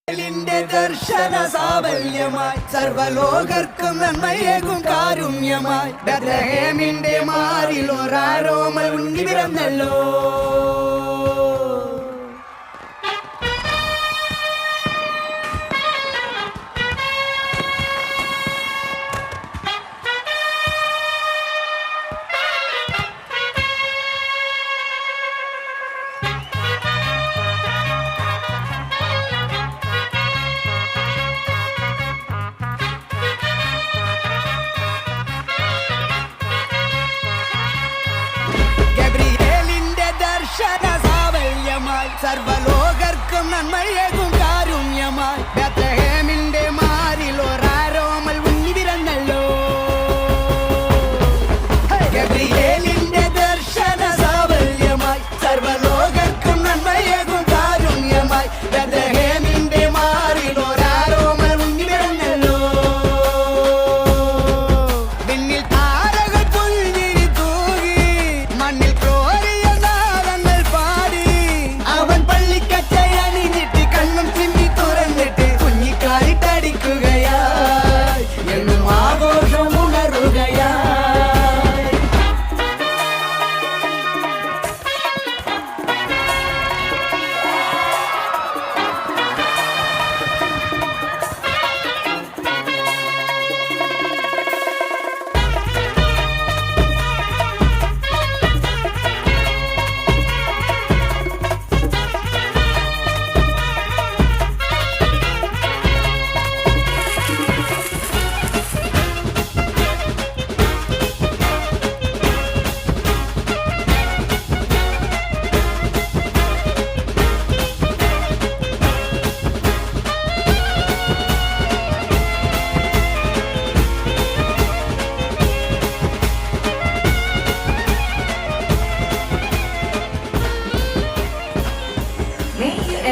ദർശന സാഫല്യമായി സർവലോകർക്കും നന്മയേകും കാരുണ്യമായി ബെത്ലഹേമിന്റെ മാറിൽ ഒരാരോമൽ ഉണ്ണി പിറന്നല്ലോ. സർവലോകർക്കും നന്മയേകും കാരുണ്യമായി ബെത്ലഹേമിന്റെ മാറിൽ ഒരാരോമൽ ഉണ്ണി പിറന്നല്ലോ. ഗബ്രിയേലിന്റെ ദർശന സാഫല്യമായി സർവലോകർക്കും നന്മയേകും കാരുണ്യമായി ബെത്ലഹേമിന്റെ മാറിൽ ഒരാരോമൽ ഉണ്ണി പിറന്നല്ലോ. പിന്നിൽ താരകൾ പുൽഞ്ഞിരി തൂകി മണ്ണിൽ ക്രോരിയ നാദങ്ങൾ പാടി പള്ളിക്കറ്റയണിഞ്ഞിട്ട് കണ്ണും ചിന്തി തുറന്നിട്ട് കുഞ്ഞിക്കാലിട്ടടിക്കുകയായി എന്നും ആഘോഷം ഉണരുകയായി.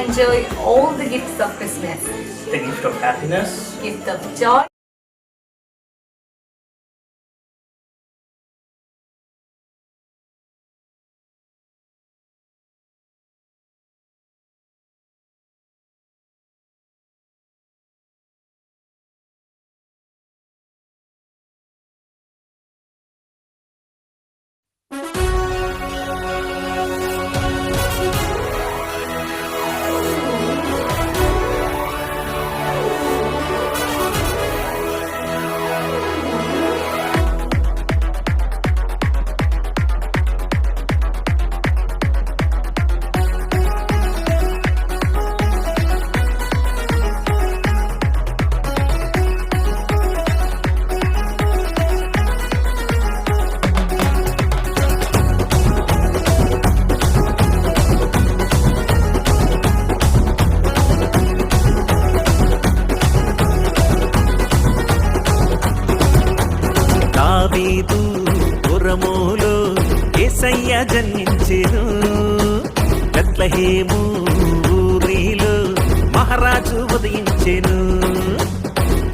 Enjoy all the gifts of Christmas. The gift of happiness, Gift of joy. దావీదు పురములో యేసయ్య జన్మించెను. బెత్లెహేము ఊరిలో మహారాజు ఉదయించెను.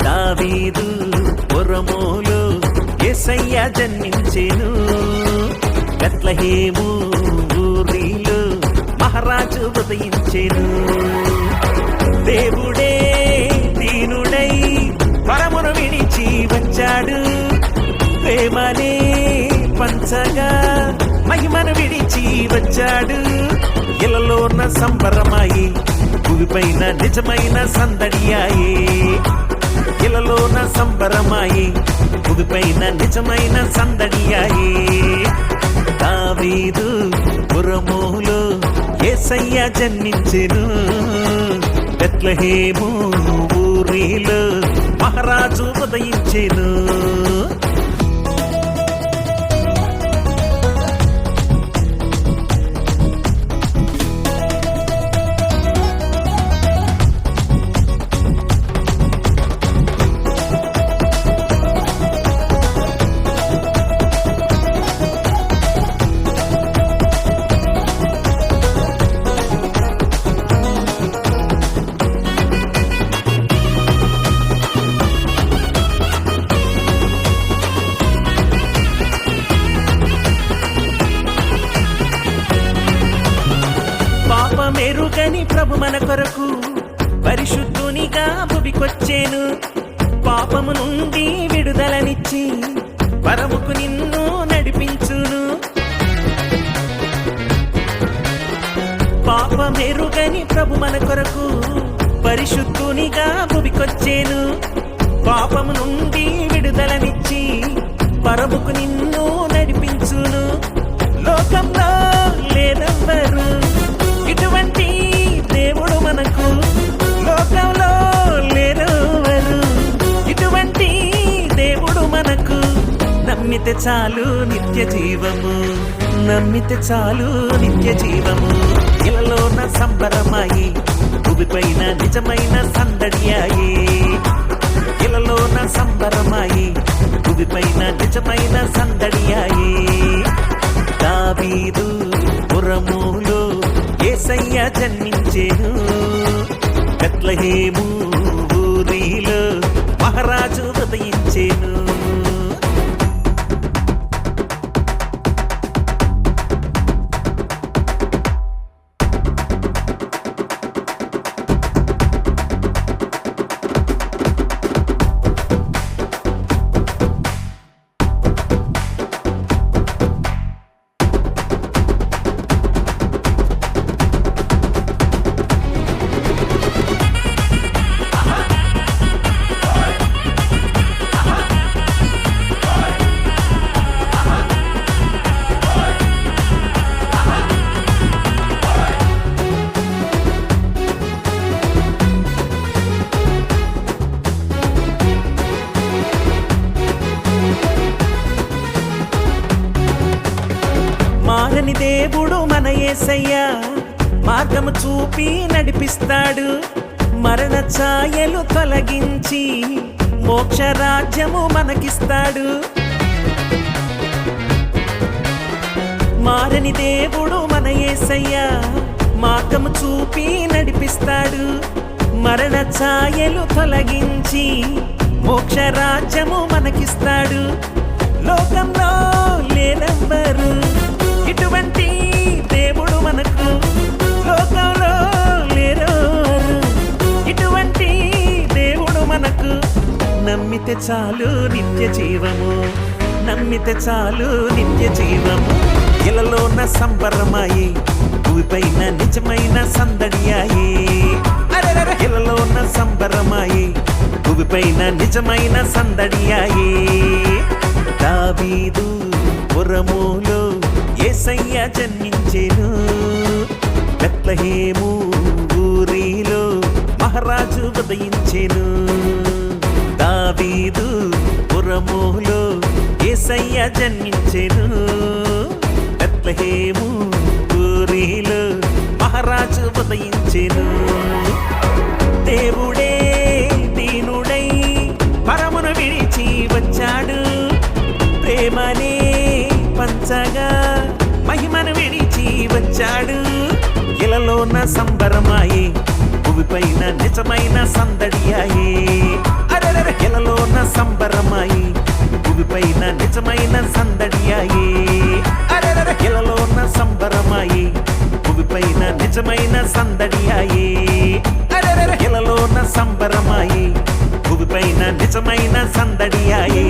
దావీదు పురములో యేసయ్య జన్మించెను. బెత్లెహేము ఊరిలో మహారాజు ఉదయించెను. దేవుడే దీనుడై పరమును విడిచి వచ్చాడు. ప్రేమనే పంచగా మహిమను విడిచి వచ్చాడు. ఇలలోన సంబరమాయి భూమిపైన నిజమైన సందడియాయే. ఇలలోన సంబరమాయి భూమిపైన నిజమైన సందడియాయే. దావీదు పురములో యేసయ్య జన్మించెను. బెత్లెహేము ఊరిలో మహారాజు ఉదయించెను. పరిశుద్ధునిగా భువికొచ్చేను పాపము నుండి విడుదలనిచ్చి పరముకు నిన్ను నడిపించును పాపమెరుగని ప్రభు మన కొరకు పరిశుద్ధునిగా భువికొచ్చేను పాపము నుండి విడుదలనిచ్చి పరముకు నిన్ను నడిపించును లోకంలో లేదెవ్వరు ఇటువంటి దేవుడు మనకు లోకంలో లేరెవ్వరు ఇటువంటి దేవుడు మనకు నమ్మితే చాలు నిత్య జీవము నమ్మితే చాలు నిత్య జీవము ఇలలోన సంబరమాయి భూమిపైన నిజమైన సందడియాయి ఇలలోన సంబరమాయి భూమిపైన నిజమైన సందడియాయి దావీదు పురములో యేసయ్య జన్మించెను బెత్లెహేము ఊరిలో మహారాజు ఉదయించెను మారని దేవుడు మన యేసయ్య మార్గము చూపి నడిపిస్తాడు మరణ ఛాయలు తొలగించి మోక్ష రాజ్యము మనకిస్తాడు మారని దేవుడు మన యేసయ్య మార్గము చూపి నడిపిస్తాడు మరణ ఛాయలు తొలగించి మోక్ష రాజ్యము మనకిస్తాడు లోకంలో లేరెవ్వరు ఇటువంటి దేవుడు మనకు లోకంలో లేరెవ్వరు ఇటువంటి దేవుడు మనకు నమ్మితే చాలు నిత్య జీవము నమ్మితే చాలు నిత్య జీవము ఇలలోన సంబరమాయి భూమిపైన నిజమైన సందడియాయి ఇలలోన సంబరమాయి భూమిపైన నిజమైన సందడియాయి దావీదు పురములో యేసయ్య జన్మించెను బెత్లెహేము ఊరిలో మహారాజు ఉదయించెను దావీదు పురములో యేసయ్య జన్మించెను బెత్లెహేము ఊరిలో మహారాజు ఉదయించెను దేవుడే దీనుడై పరమును విడిచి వచ్చాడు ప్రేమనే పంచగా మహిమను విడిచి వచ్చాడు ఇలలోన సంబరమాయి భూమిపైన నిజమైన సందడియాయి ఇలలోన సంబరమాయి భూమిపైన నిజమైన సందడియాయి ఇలలోన సంబరమాయి భూమిపైన నిజమైన సందడియాయి ఇలలోన సంబరమాయి భూమిపైన నిజమైన సందడియాయి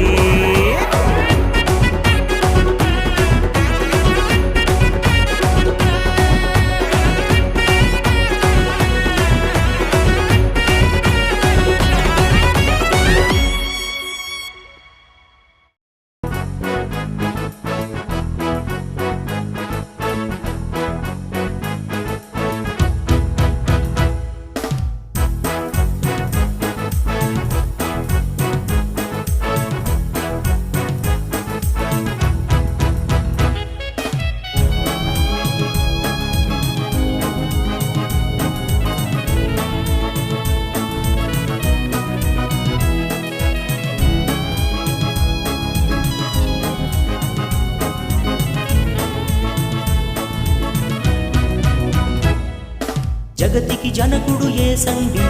జగతికి జనకుడు యేసండి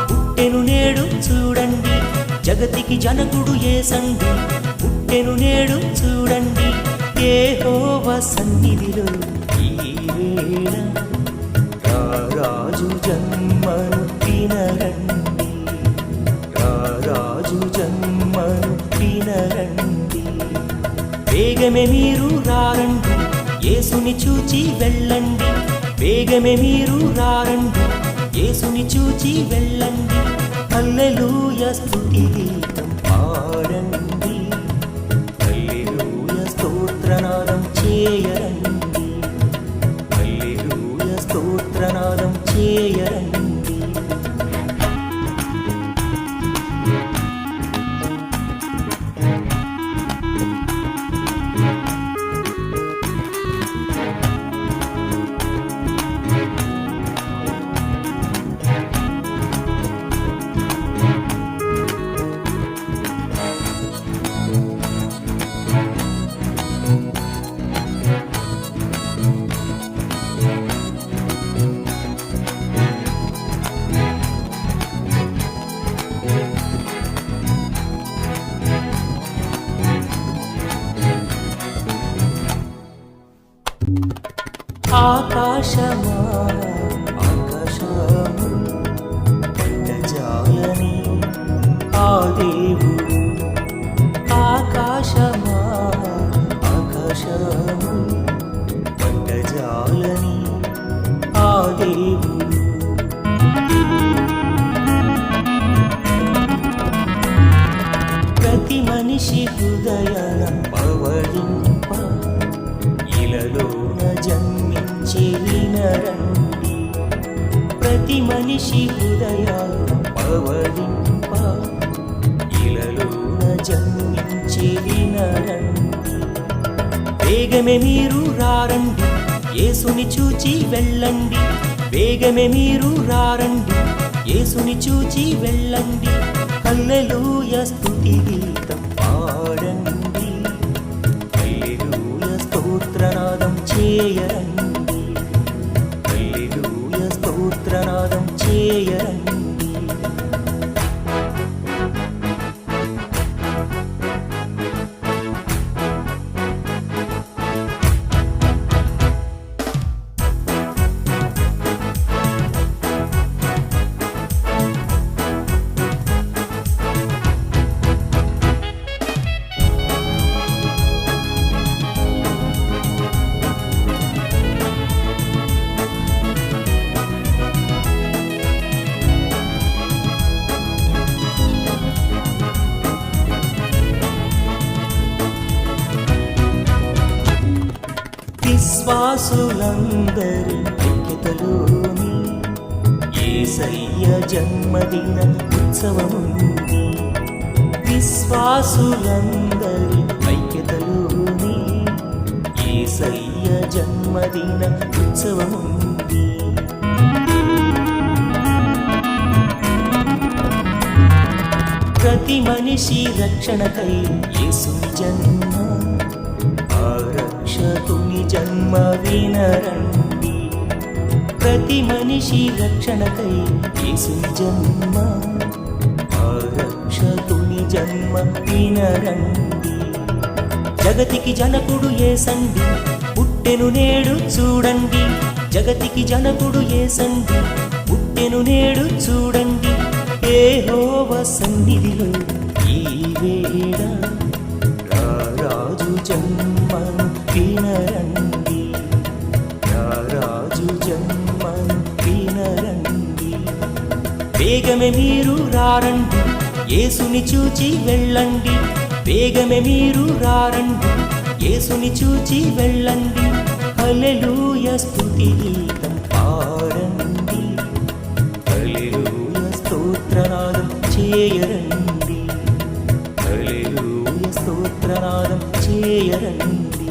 పుట్టెను నేడు చూడండి జగతికి జనకుడు యేసండి పుట్టెను నేడు చూడండి యెహోవా సన్నిధిలో ఈ వేళ రాజు జన్మను తినరండి యేసుని చూచి వెళ్ళండి, వేగమే మీరు రారండి, యేసుని చూచి వెళ్ళండి. హల్లెలూయా స్తుతి గీతం పాడండి, హల్లెలూయా స్తోత్రనాదం చేయరండి, హల్లెలూయా స్తోత్రనాదం చేయరండి. ఆకాశమా ఆకాశము పట్టజాలని ఆ దేవుడు, ఆకాశమా ఆకాశము పట్టజాలని ఆ దేవుడు. ప్రతి మనిషి హృదయాన పవళింప ఇలలోన జన్మించి వినరండి, ప్రతి మనిషి హృదయాన పవళింప ఇలలోన జన్మించి వినరండి. వేగమే మీరు రారండి, యేసుని చూచి వెళ్ళండి, వేగమే మీరు రారండి, యేసుని చూచి వెళ్ళండి. హల్లెలూయా స్తుతి గీతం పాడండి, హల్లెలూయా స్తోత్రనాదం చేయరండి, హల్లెలూయా స్తోత్రనాదం చేయరండి. విశ్వాసులందరి ఐక్యతలోని యేసయ్య జన్మదిన ఉత్సవముంది, విశ్వాసులందరి ఐక్యతలోని యేసయ్య జన్మదిన ఉత్సవముంది. ప్రతి మనిషి రక్షణకై యేసుని జన్మ, ఆ రక్షకుని జన్మ వినరండి, ప్రతి మనిషి రక్షణకై యేసుని జన్మ, ఆ రక్షకుని జన్మ వినరండి. జగతికి జనకుడు యేసండి, పుట్టెను నేడు చూడండి, జగతికి జనకుడు యేసండి, పుట్టెను నేడు చూడండి. యెహోవా సన్నిధిలో ఈ వేళ రారాజు జన్మను వినరండి, రారాజు జన్మను వినరండి. వేగమే మీరు రారండి, యేసుని చూచి వెళ్ళండి, వేగమే మీరు రారండి, యేసుని చూచి వెళ్ళండి. హల్లెలూయా స్తుతి గీతం పాడండి, హల్లెలూయా స్తోత్రనాదం చేయరండి, హల్లెలూయా స్తోత్రనాదం చేయరండి.